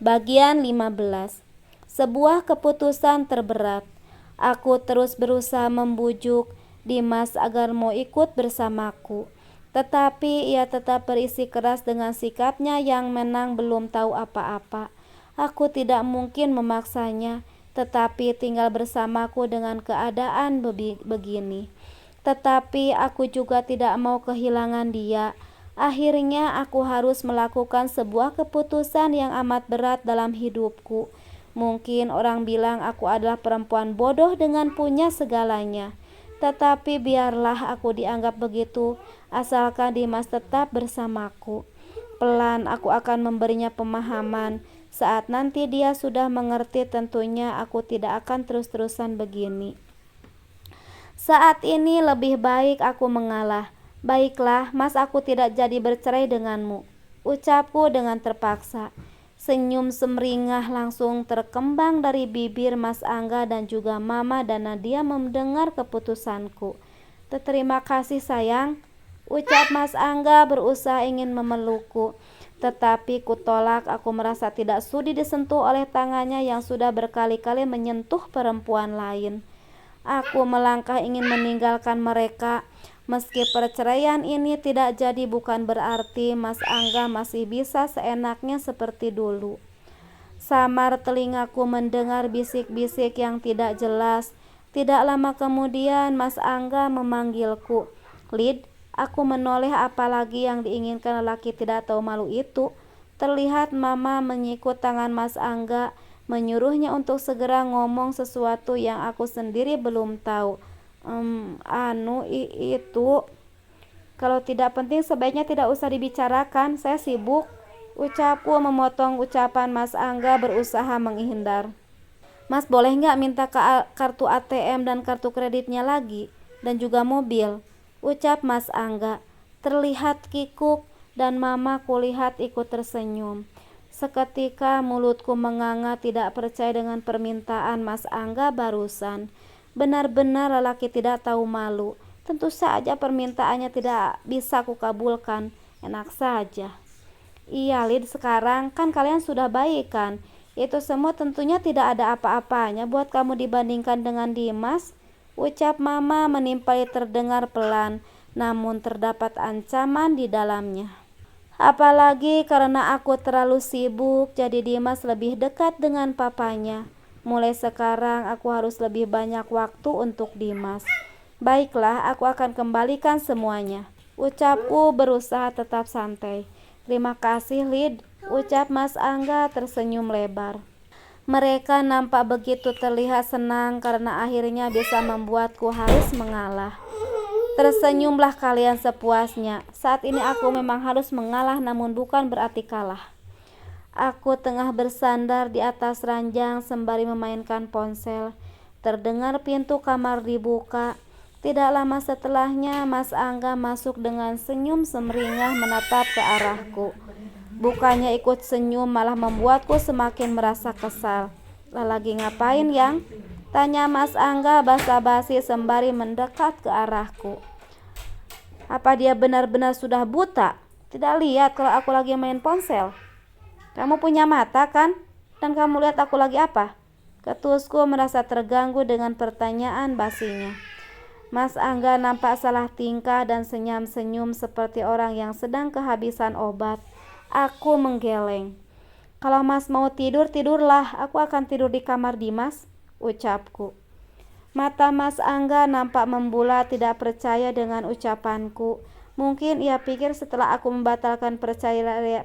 Bagian 15. Sebuah keputusan terberat. Aku terus berusaha membujuk Dimas agar mau ikut bersamaku. Tetapi ia tetap berisi keras dengan sikapnya yang menang belum tahu apa-apa. Aku tidak mungkin memaksanya, tetapi tinggal bersamaku dengan keadaan begini. Tetapi aku juga tidak mau kehilangan dia. Akhirnya aku harus melakukan sebuah keputusan yang amat berat dalam hidupku. Mungkin orang bilang aku adalah perempuan bodoh dengan punya segalanya. Tetapi biarlah aku dianggap begitu, asalkan Dimas tetap bersamaku. Pelan aku akan memberinya pemahaman. Saat nanti dia sudah mengerti, tentunya aku tidak akan terus-terusan begini. Saat ini lebih baik aku mengalah. Baiklah, Mas, aku tidak jadi bercerai denganmu, ucapku dengan terpaksa. Senyum semringah langsung terkembang dari bibir Mas Angga dan juga Mama dan Nadia mendengar keputusanku. Terima kasih sayang, ucap Mas Angga berusaha ingin memelukku. Tetapi kutolak, aku merasa tidak sudi disentuh oleh tangannya yang sudah berkali-kali menyentuh perempuan lain. Aku melangkah ingin meninggalkan mereka. Meski perceraian ini tidak jadi, bukan berarti Mas Angga masih bisa seenaknya seperti dulu. Samar telingaku mendengar bisik-bisik yang tidak jelas. Tidak lama kemudian Mas Angga memanggilku. Lid, aku menoleh, apalagi yang diinginkan lelaki tidak tahu malu itu. Terlihat Mama menyikut tangan Mas Angga, menyuruhnya untuk segera ngomong sesuatu yang aku sendiri belum tahu. Itu kalau tidak penting sebaiknya tidak usah dibicarakan, saya sibuk, ucapku memotong ucapan Mas Angga berusaha menghindar. Mas, boleh nggak minta kartu ATM dan kartu kreditnya lagi, dan juga mobil, ucap Mas Angga. Terlihat kikuk dan Mama kulihat ikut tersenyum. Seketika mulutku menganga tidak percaya dengan permintaan Mas Angga barusan. Benar-benar lelaki tidak tahu malu. Tentu saja permintaannya tidak bisa kukabulkan. Enak saja. Iya Lid, sekarang kan kalian sudah baik kan? Itu semua tentunya tidak ada apa-apanya buat kamu dibandingkan dengan Dimas, ucap Mama menimpali terdengar pelan, namun terdapat ancaman di dalamnya. Apalagi karena aku terlalu sibuk, jadi Dimas lebih dekat dengan papanya. Mulai sekarang aku harus lebih banyak waktu untuk Dimas. Baiklah, aku akan kembalikan semuanya, ucapku berusaha tetap santai. Terima kasih Lid, ucap Mas Angga tersenyum lebar. Mereka nampak begitu terlihat senang karena akhirnya bisa membuatku harus mengalah. Tersenyumlah kalian sepuasnya. Saat ini aku memang harus mengalah, namun bukan berarti kalah. Aku tengah bersandar di atas ranjang sembari memainkan ponsel. Terdengar pintu kamar dibuka. Tidak lama setelahnya Mas Angga masuk dengan senyum semeringah menatap ke arahku. Bukannya ikut senyum, malah membuatku semakin merasa kesal. Lagi ngapain yang? Tanya Mas Angga basa-basi sembari mendekat ke arahku. Apa dia benar-benar sudah buta? Tidak lihat kalau aku lagi main ponsel? Kamu punya mata kan? Dan kamu lihat aku lagi apa? Ketusku merasa terganggu dengan pertanyaan basinya. Mas Angga nampak salah tingkah dan senyum-senyum seperti orang yang sedang kehabisan obat. Aku menggeleng. Kalau Mas mau tidur, tidurlah. Aku akan tidur di kamar Dimas, ucapku. Mata Mas Angga nampak membulat, tidak percaya dengan ucapanku. Mungkin ia pikir setelah aku membatalkan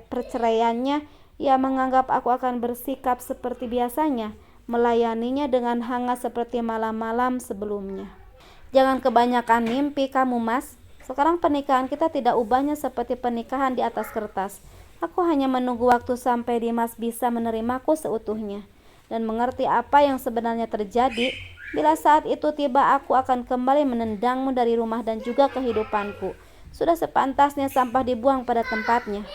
perceraiannya, ia menganggap aku akan bersikap seperti biasanya, melayaninya dengan hangat seperti malam-malam sebelumnya. Jangan kebanyakan mimpi kamu, Mas. Sekarang pernikahan kita tidak ubahnya seperti pernikahan di atas kertas. Aku hanya menunggu waktu sampai Dimas bisa menerimaku seutuhnya dan mengerti apa yang sebenarnya terjadi. Bila saat itu tiba, aku akan kembali menendangmu dari rumah dan juga kehidupanku. Sudah sepantasnya sampah dibuang pada tempatnya.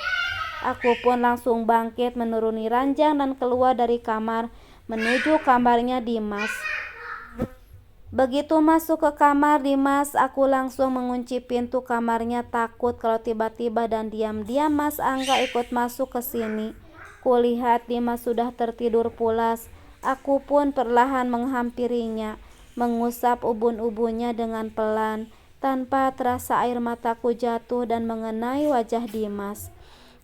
Aku pun langsung bangkit menuruni ranjang dan keluar dari kamar menuju kamarnya Dimas. Begitu masuk ke kamar Dimas, aku langsung mengunci pintu kamarnya, takut kalau tiba-tiba dan diam-diam Mas Angga ikut masuk ke sini. Kulihat Dimas sudah tertidur pulas. Aku pun perlahan menghampirinya, mengusap ubun-ubunnya dengan pelan, tanpa terasa air mataku jatuh dan mengenai wajah Dimas.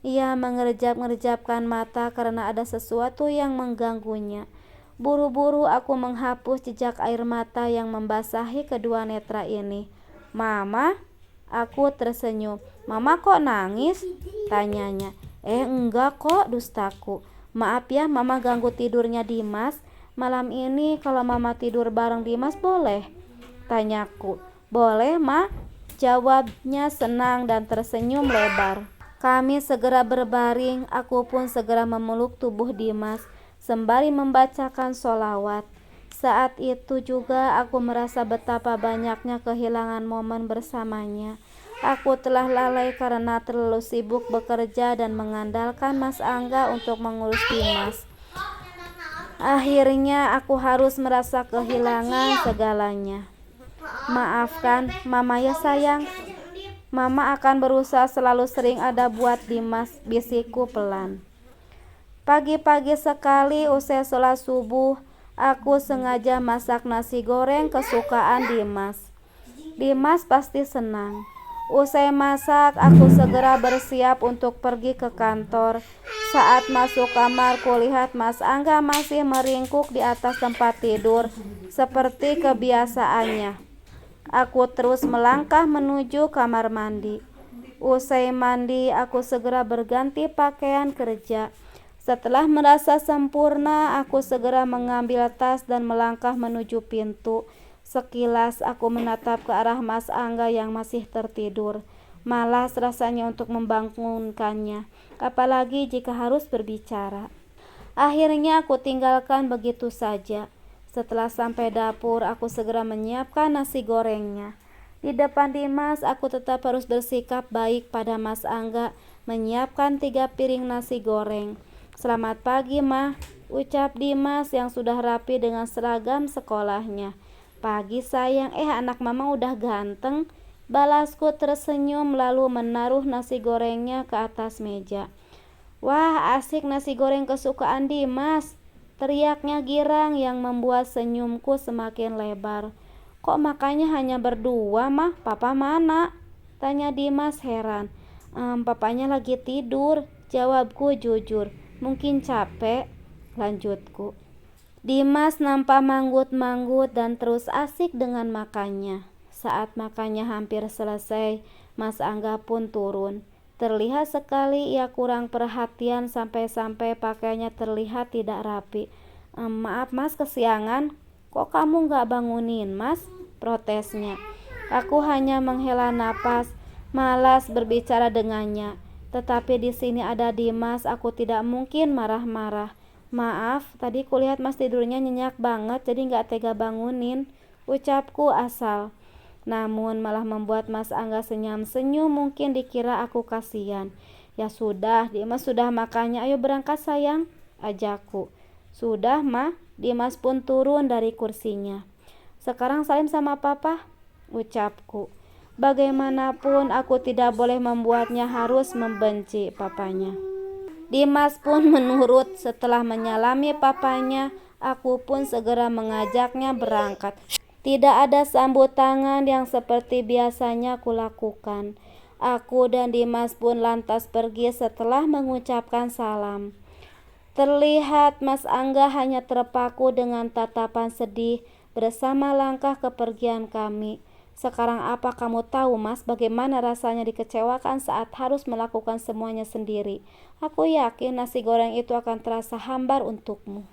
Ia mengerjap-ngerjapkan mata karena ada sesuatu yang mengganggunya. Buru-buru aku menghapus jejak air mata yang membasahi kedua netra ini. "Mama?" Aku tersenyum. "Mama kok nangis?" tanyanya. Enggak kok, dustaku. Maaf ya, Mama ganggu tidurnya Dimas. Malam ini kalau Mama tidur bareng Dimas boleh?" tanyaku. "Boleh, Ma," jawabnya senang dan tersenyum lebar. Kami segera berbaring, aku pun segera memeluk tubuh Dimas sembari membacakan sholawat. Saat itu juga aku merasa betapa banyaknya kehilangan momen bersamanya. Aku telah lalai karena terlalu sibuk bekerja dan mengandalkan Mas Angga untuk mengurus Dimas. Akhirnya aku harus merasa kehilangan segalanya. "Maafkan Mama ya sayang. Mama akan berusaha selalu sering ada buat Dimas," bisikku pelan. Pagi-pagi sekali usai sholat subuh, aku sengaja masak nasi goreng kesukaan Dimas. Dimas pasti senang. Usai masak, aku segera bersiap untuk pergi ke kantor. Saat masuk kamar, kulihat Mas Angga masih meringkuk di atas tempat tidur seperti kebiasaannya. Aku terus melangkah menuju kamar mandi. Usai mandi, aku segera berganti pakaian kerja. Setelah merasa sempurna, aku segera mengambil tas dan melangkah menuju pintu. Sekilas aku menatap ke arah Mas Angga yang masih tertidur. Malas rasanya untuk membangunkannya, apalagi jika harus berbicara. Akhirnya aku tinggalkan begitu saja. Setelah sampai dapur, aku segera menyiapkan nasi gorengnya. Di depan Dimas, aku tetap harus bersikap baik pada Mas Angga, menyiapkan 3 piring nasi goreng. "Selamat pagi, Ma," ucap Dimas yang sudah rapi dengan seragam sekolahnya. "Pagi sayang, anak Mama udah ganteng," balasku tersenyum lalu menaruh nasi gorengnya ke atas meja. "Wah, asik nasi goreng kesukaan Dimas," teriaknya girang yang membuat senyumku semakin lebar. "Kok makannya hanya berdua, Mah? Papa mana?" tanya Dimas heran. Papanya lagi tidur," jawabku jujur. "Mungkin capek," lanjutku. Dimas nampak manggut-manggut dan terus asik dengan makannya. Saat makannya hampir selesai, Mas Angga pun turun. Terlihat sekali ia kurang perhatian sampai-sampai pakaiannya terlihat tidak rapi. "Maaf Mas, kesiangan." "Kok kamu gak bangunin Mas?" protesnya. Aku hanya menghela napas, malas berbicara dengannya. Tetapi di sini ada Dimas, aku tidak mungkin marah-marah. "Maaf, tadi kulihat Mas tidurnya nyenyak banget, jadi gak tega bangunin," ucapku asal. Namun malah membuat Mas Angga senyum-senyum, mungkin dikira aku kasihan. "Ya sudah, Dimas sudah makannya, ayo berangkat sayang," ajakku. "Sudah, Ma." Dimas pun turun dari kursinya. "Sekarang salim sama Papa," ucapku. Bagaimanapun aku tidak boleh membuatnya harus membenci papanya. Dimas pun menurut. Setelah menyalami papanya, aku pun segera mengajaknya berangkat. Tidak ada sambut tangan yang seperti biasanya kulakukan. Aku dan Dimas pun lantas pergi setelah mengucapkan salam. Terlihat Mas Angga hanya terpaku dengan tatapan sedih bersama langkah kepergian kami. "Sekarang apa kamu tahu Mas bagaimana rasanya dikecewakan saat harus melakukan semuanya sendiri? Aku yakin nasi goreng itu akan terasa hambar untukmu."